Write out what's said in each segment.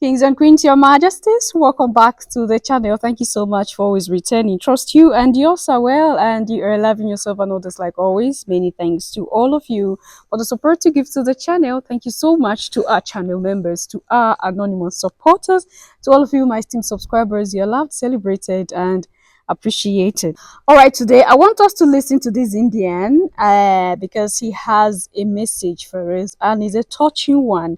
Kings and Queens, Your Majesties, welcome back to the channel. Thank you so much for always returning. Trust you and yours are well, and you are loving yourself and others like always. Many thanks to all of you for the support you give to the channel. Thank you so much to our channel members, to our anonymous supporters, to all of you, my esteemed subscribers. You're loved, celebrated, and appreciated. All right, today I want us to listen to this Indian because he has a message for us, and it's a touching one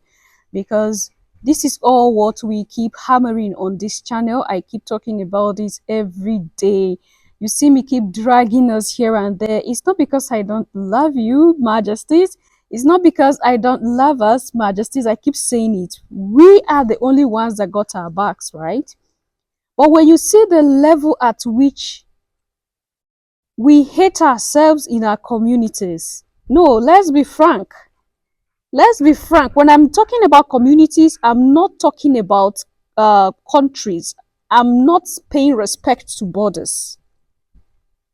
because this is all what we keep hammering on this channel. I keep talking about this every day. You see me keep dragging us here and there. It's not because I don't love you, Majesties. It's not because I don't love us, Majesties. I keep saying it. We are the only ones that got our backs, right? But when you see the level at which we hate ourselves in our communities, no, let's be frank. Let's be frank. When I'm talking about communities, I'm not talking about countries. I'm not paying respect to borders.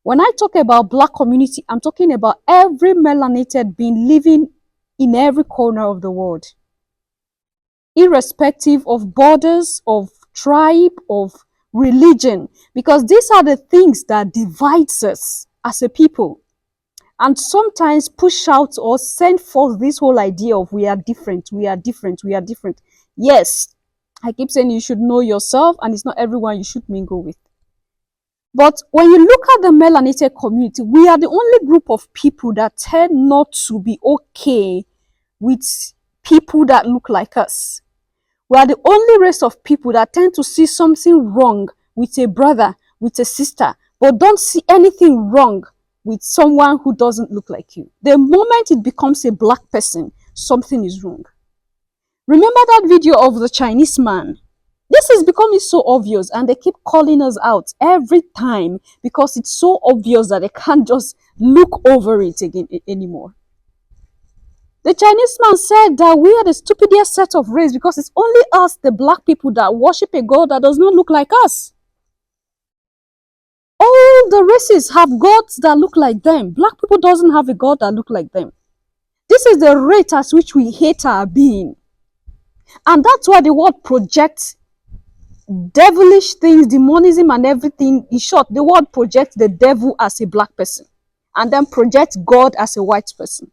When I talk about Black community, I'm talking about every melanated being living in every corner of the world, irrespective of borders, of tribe, of religion, because these are the things that divides us as a people. And sometimes push out or send forth this whole idea of we are different, we are different, we are different. Yes, I keep saying you should know yourself, and it's not everyone you should mingle with. But when you look at the melanated community, we are the only group of people that tend not to be okay with people that look like us. We are the only race of people that tend to see something wrong with a brother, with a sister, but don't see anything wrong with someone who doesn't look like you. The moment it becomes a Black person, something is wrong. Remember that video of the Chinese man? This is becoming so obvious, and they keep calling us out every time because it's so obvious that they can't just look over it again anymore. The Chinese man said that we are the stupidest set of race because it's only us, the Black people, that worship a God that does not look like us. All the races have gods that look like them. Black people doesn't have a God that look like them. This is the rate at which we hate our being. And that's why the world projects devilish things, demonism and everything. In short, the world projects the devil as a Black person and then projects God as a white person.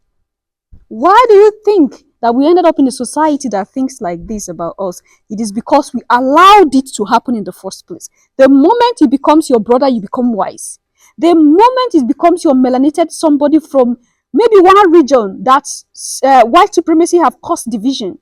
Why do you think that we ended up in a society that thinks like this about us? It is because we allowed it to happen in the first place. The moment it becomes your brother, you become wise. The moment it becomes your melanated somebody from maybe one region that white supremacy have caused division.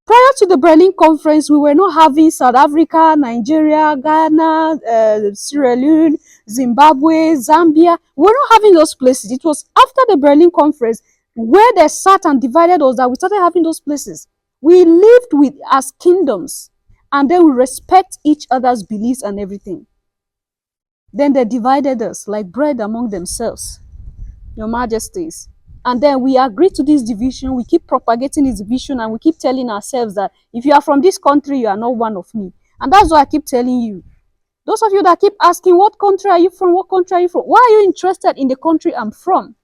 Prior to the Berlin Conference, we were not having South Africa, Nigeria, Ghana, Sierra Leone, Zimbabwe, Zambia. We were not having those places. It was after the Berlin Conference where they sat and divided us that we started having those places. We lived with as kingdoms, and then we respect each other's beliefs and everything. Then they divided us like bread among themselves, Your Majesties. And then we agree to this division, we keep propagating this division, and we keep telling ourselves that if you are from this country, you are not one of me. And that's what I keep telling you. Those of you that keep asking, what country are you from? What country are you from? Why are you interested in the country I'm from?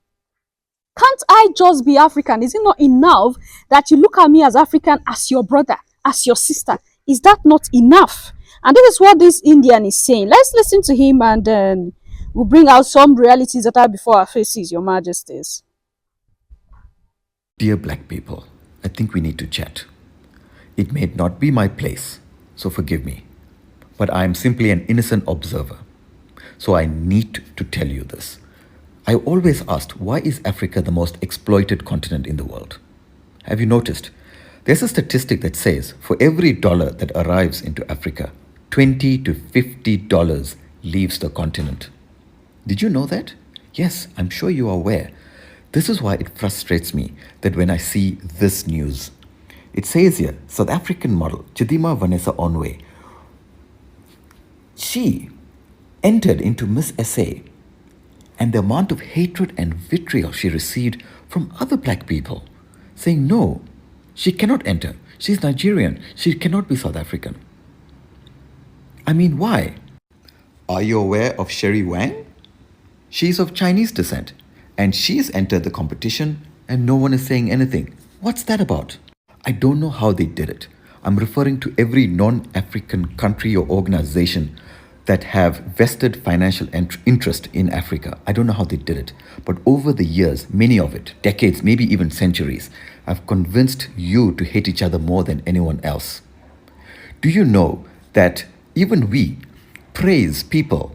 Can't I just be African? Is it not enough that you look at me as African, as your brother, as your sister? Is that not enough? And this is what this Indian is saying. Let's listen to him, and we'll bring out some realities that are before our faces, Your Majesties. Dear Black people, I think we need to chat. It may not be my place, so forgive me. But I am simply an innocent observer. So I need to tell you this. I always asked, why is Africa the most exploited continent in the world? Have you noticed? There's a statistic that says for every dollar that arrives into Africa, $20 to $50 leaves the continent. Did you know that? Yes, I'm sure you are aware. This is why it frustrates me that when I see this news. It says here, South African model Chidima Vanessa Onwe, she entered into Miss SA, and the amount of hatred and vitriol she received from other Black people, saying no, she cannot enter. She's Nigerian. She cannot be South African. I mean, why? Are you aware of Sherry Wang? She's of Chinese descent, and she's entered the competition and no one is saying anything. What's that about? I don't know how they did it, I'm referring to every non-African country or organization that have vested financial interest in Africa. I don't know how they did it, but over the years, many of it, decades, maybe even centuries, have convinced you to hate each other more than anyone else. Do you know that even we praise people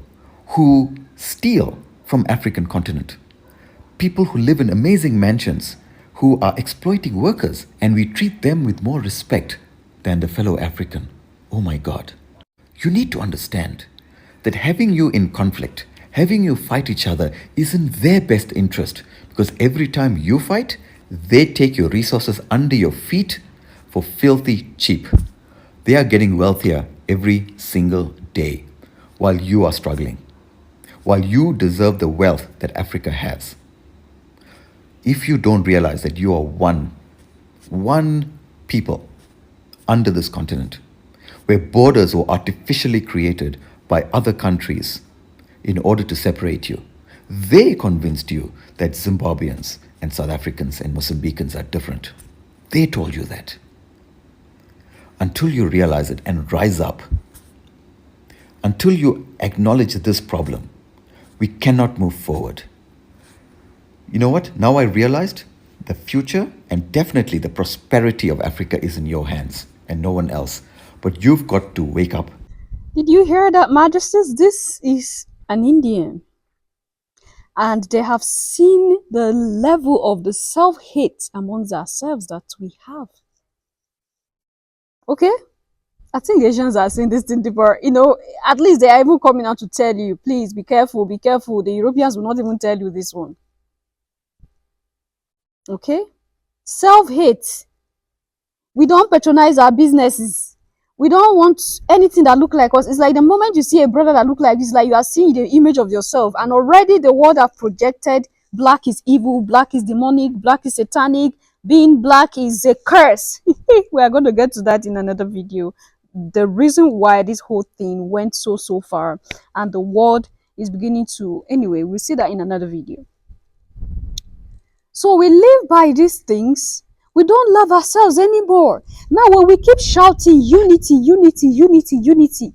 who steal from African continent? People who live in amazing mansions, who are exploiting workers, and we treat them with more respect than the fellow African. Oh my God. You need to understand that having you in conflict, having you fight each other is in their best interest, because every time you fight, they take your resources under your feet for filthy cheap. They are getting wealthier every single day while you are struggling, while you deserve the wealth that Africa has. If you don't realize that you are one people under this continent, where borders were artificially created by other countries in order to separate you, they convinced you that Zimbabweans and South Africans and Mozambicans are different. They told you that. Until you realize it and rise up, until you acknowledge this problem, we cannot move forward. You know what? Now I realized the future and definitely the prosperity of Africa is in your hands and no one else. But you've got to wake up. Did you hear that, Majesties? This is an Indian. And they have seen the level of the self-hate amongst ourselves that we have. Okay? I think Asians are seeing this thing deeper. At least they are even coming out to tell you, please be careful, be careful. The Europeans will not even tell you this one. Okay? Self-hate. We don't patronize our businesses. We don't want anything that look like us. It's like the moment you see a brother that look like this, like you are seeing the image of yourself. And already the world have projected black is evil, black is demonic, black is satanic, being black is a curse. We are going to get to that in another video. The reason why this whole thing went so far, and the world is beginning to, anyway, we'll see that in another video. So we live by these things. We don't love ourselves anymore. Now when we keep shouting unity, unity, unity, unity,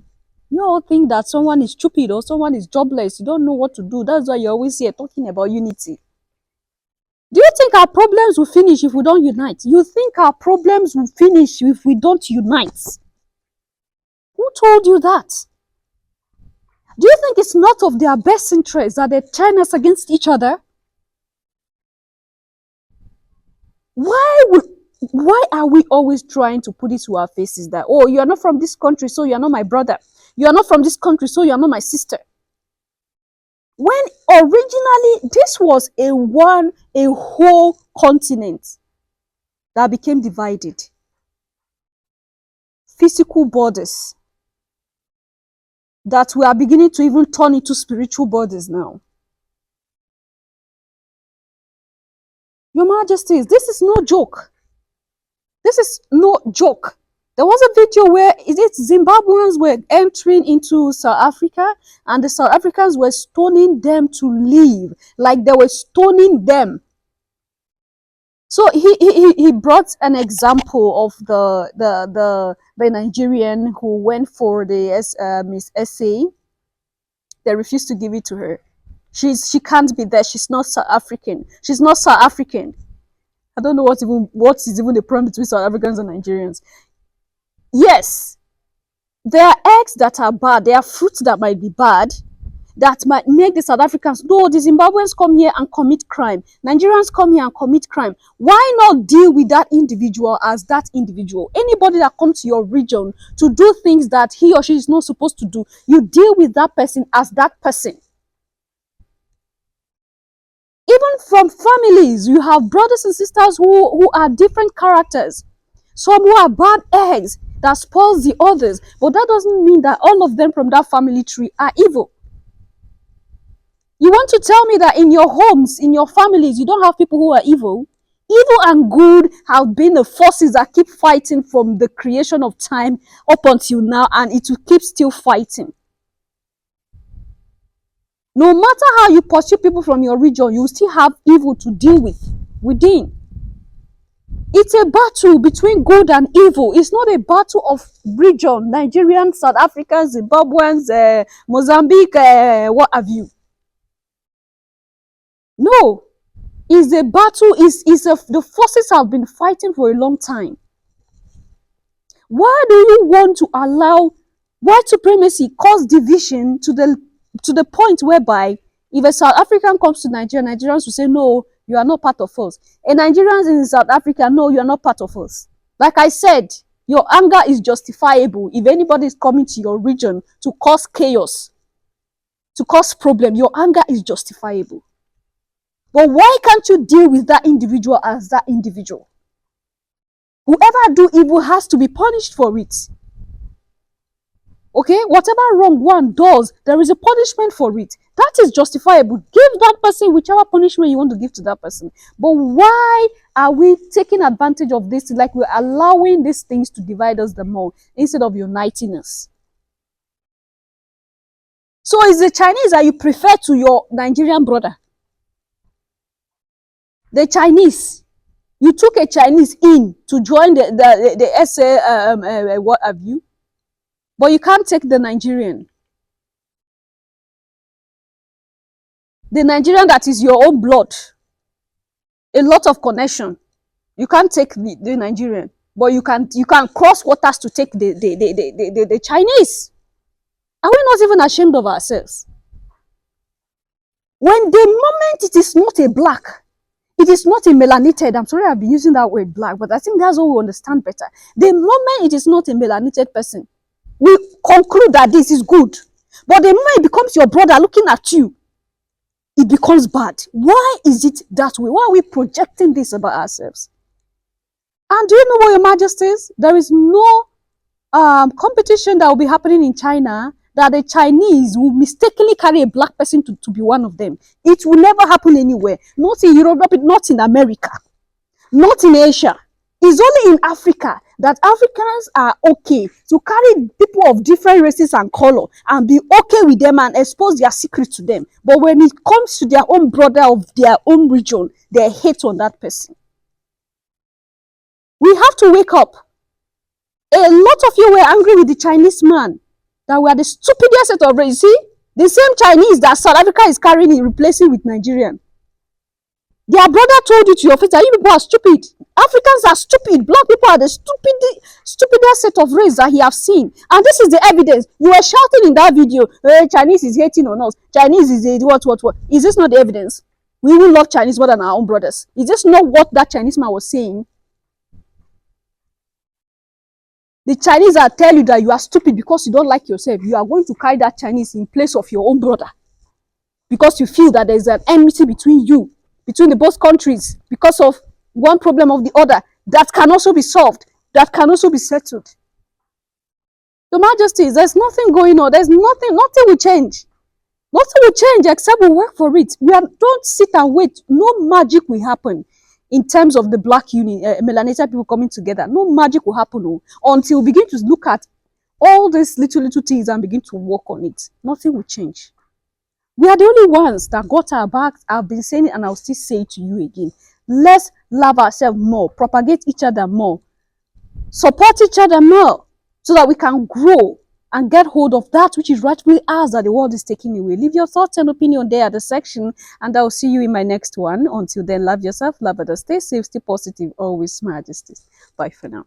you all think that someone is stupid or someone is jobless. You don't know what to do. That's why you always hear talking about unity. Do you think our problems will finish if we don't unite? You think our problems will finish if we don't unite? Who told you that? Do you think it's not of their best interest that they turn us against each other? Why are we always trying to put it to our faces that, oh, you are not from this country, so you are not my brother. You are not from this country, so you are not my sister. When originally this was a whole continent that became divided. Physical borders that we are beginning to even turn into spiritual borders now. Your Majesties, this is no joke. This is no joke. There was a video where Zimbabweans were entering into South Africa and the South Africans were stoning them to leave. Like they were stoning them. So he brought an example of the Nigerian who went for the Miss SA. They refused to give it to her. She can't be there. She's not South African. She's not South African. I don't know what is even the problem between South Africans and Nigerians. Yes, there are eggs that are bad. There are fruits that might be bad, that might make the South Africans, no, the Zimbabweans come here and commit crime. Nigerians come here and commit crime. Why not deal with that individual as that individual? Anybody that comes to your region to do things that he or she is not supposed to do, you deal with that person as that person. Even from families, you have brothers and sisters who are different characters. Some who are bad eggs that spoils the others. But that doesn't mean that all of them from that family tree are evil. You want to tell me that in your homes, in your families, you don't have people who are evil? Evil and good have been the forces that keep fighting from the creation of time up until now, and it will keep still fighting. No matter how you pursue people from your region, you still have evil to deal with within. It's a battle between good and evil. It's not a battle of region, Nigerians, South Africans, Zimbabweans, Mozambique, what have you. No, it's a battle, the forces have been fighting for a long time. Why do you want to allow white supremacy cause division to the point whereby if a South African comes to Nigeria, Nigerians will say, no, you are not part of us. And Nigerians in South Africa, no, you are not part of us. Like I said, your anger is justifiable. If anybody is coming to your region to cause chaos, to cause problem, your anger is justifiable. But why can't you deal with that individual as that individual? Whoever do evil has to be punished for it. Okay, whatever wrong one does, there is a punishment for it. That is justifiable. Give that person whichever punishment you want to give to that person. But why are we taking advantage of this? Like we're allowing these things to divide us the more instead of uniting us. So is the Chinese that you prefer to your Nigerian brother? The Chinese. You took a Chinese in to join the SA, what have you? But you can't take the Nigerian. The Nigerian that is your own blood. A lot of connection. You can't take the Nigerian. But you can cross waters to take the Chinese. Are we not even ashamed of ourselves? When the moment it is not a black, it is not a melanated, I'm sorry I've been using that word black, but I think that's what we understand better. The moment it is not a melanated person, we conclude that this is good. But the moment it becomes your brother looking at you, it becomes bad. Why is it that way? Why are we projecting this about ourselves? And do you know what, Your Majesties? There is no competition that will be happening in China that the Chinese will mistakenly carry a black person to be one of them. It will never happen anywhere. Not in Europe, not in America, not in Asia. It's only in Africa that Africans are okay to carry people of different races and color and be okay with them and expose their secrets to them. But when it comes to their own brother of their own region, they hate on that person. We have to wake up. A lot of you were angry with the Chinese man that we are the stupidest set of race. See, the same Chinese that South Africa is carrying, replacing with Nigerian. Their brother told you to your face that you people are stupid. Africans are stupid. Black people are the stupidest set of race that he have seen. And this is the evidence. You were shouting in that video, Chinese is hating on us. Chinese is a what. Is this not the evidence? We will love Chinese more than our own brothers. Is this not what that Chinese man was saying? The Chinese are tell you that you are stupid because you don't like yourself. You are going to carry that Chinese in place of your own brother. Because you feel that there is an enmity between you, between the both countries, because of one problem of the other, that can also be solved, that can also be settled. Your Majesties, there's nothing going on. There's nothing will change. Nothing will change except we work for it. Don't sit and wait. No magic will happen in terms of the black melanated people coming together. No magic will happen until we begin to look at all these little things and begin to work on it. Nothing will change. We are the only ones that got our backs. I've been saying it and I'll still say it to you again. Let's love ourselves more, propagate each other more, support each other more, so that we can grow and get hold of that which is rightfully ours that the world is taking away. Leave your thoughts and opinion there at the section, and I'll see you in my next one. Until then, love yourself, love others, stay safe, stay positive, always Majesties. Bye for now.